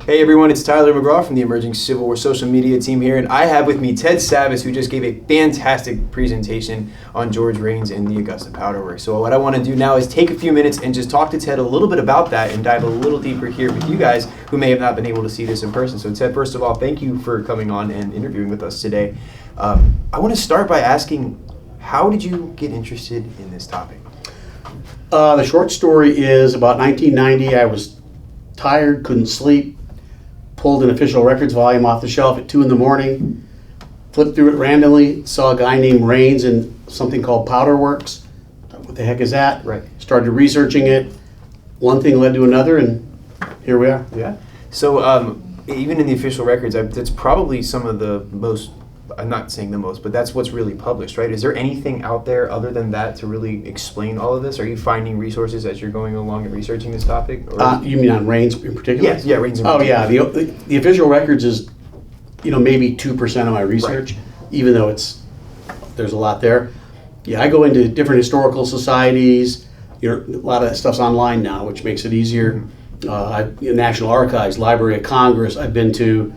Hey everyone, it's Tyler McGraw from the Emerging Civil War Social Media team here, and I have with me Ted Savas, who just gave a fantastic presentation on George Raines and the Augusta Powder Works. So what I want to do now is take a few minutes and just talk to Ted a little bit about that and dive a little deeper here with you guys who may have not been able to see this in person. So Ted, first of all, thank you for coming on and interviewing with us today. I want to start by asking, how did you get interested in this topic? The short story is about 1990. I was tired, couldn't sleep, pulled an official records volume off the shelf at 2 in the morning, flipped through it randomly, saw a guy named Raines in something called Powder Works. What the heck is that? Right. Started researching it. One thing led to another, and here we are. Yeah. So even in the official records, that's probably some of the most, I'm not saying the most, but that's what's really published, right? Is there anything out there other than that to really explain all of this? Are you finding resources as you're going along and researching this topic? Or? You mean on Raines in particular? Yes, yeah, Raines in particular. particular. Yeah, the official records is, maybe 2% of my research, Right. even though there's a lot there. Yeah, I go into different historical societies. A lot of that stuff's online now, which makes it easier. National Archives, Library of Congress. I've been to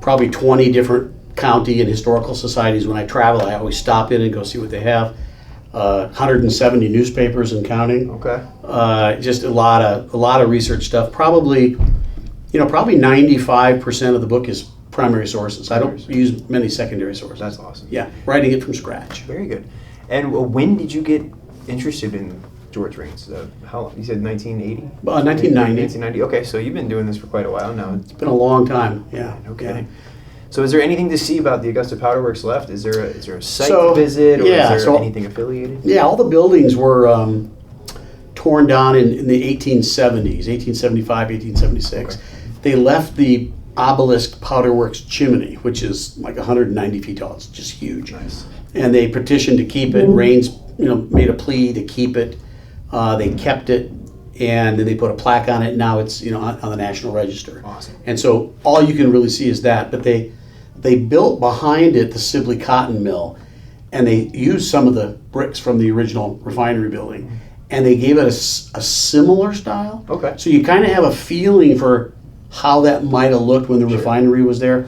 probably 20 different county and historical societies. When I travel, I always stop in and go see what they have. 170 newspapers and counting. Okay. Just a lot of research stuff. Probably 95% of the book is primary sources. I don't use many secondary sources. That's awesome. Yeah, writing it from scratch. Very good. And when did you get interested in George Raines? How long? You said 1980? 1990. 1990. Okay, so you've been doing this for quite a while now. It's been a long time. Yeah. No kidding. Yeah. So is there anything to see about the Augusta Powder Works left? Is there a site to visit, or is there anything affiliated? Yeah, all the buildings were torn down in the 1870s, 1875, 1876. Okay. They left the obelisk Powder Works chimney, which is like 190 feet tall. It's just huge. Nice. And they petitioned to keep it. Raines, made a plea to keep it. They kept it, and then they put a plaque on it. Now it's on the National Register. Awesome. And so all you can really see is that. But they built behind it the Sibley Cotton Mill, and they used some of the bricks from the original refinery building, and they gave it a similar style. Okay. So you kind of have a feeling for how that might have looked when the refinery was there,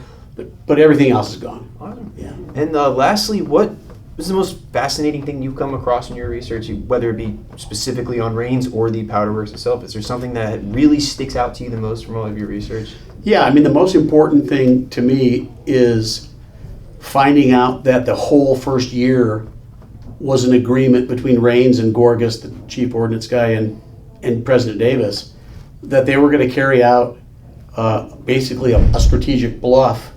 but everything else is gone. Awesome. Yeah. And lastly, what was the most fascinating thing you've come across in your research, whether it be specifically on Raines or the Powder Works itself? Is there something that really sticks out to you the most from all of your research? Yeah, the most important thing to me is finding out that the whole first year was an agreement between Raines and Gorgas, the chief ordnance guy, and President Davis, that they were going to carry out basically a strategic bluff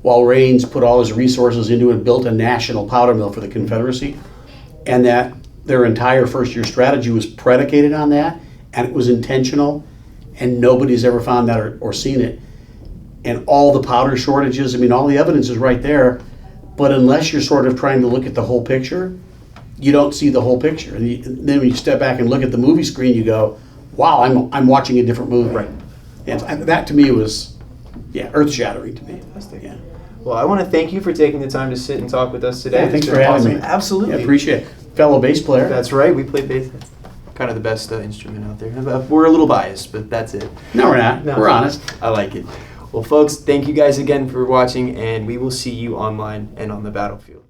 while Raines put all his resources into it and built a national powder mill for the Confederacy, and that their entire first year strategy was predicated on that, and it was intentional, and nobody's ever found that or seen it. And all the powder shortages, all the evidence is right there, but unless you're sort of trying to look at the whole picture, you don't see the whole picture. And then when you step back and look at the movie screen, you go, wow, I'm watching a different movie. Right. And that to me was, earth-shattering to me. Fantastic. Yeah. Well, I want to thank you for taking the time to sit and talk with us today. Yeah, thanks for having me. Absolutely. Yeah, appreciate it. Fellow bass player. That's right. We play bass. That's kind of the best instrument out there. We're a little biased, but that's it. No, we're not. No. We're honest. I like it. Well, folks, thank you guys again for watching, and we will see you online and on the battlefield.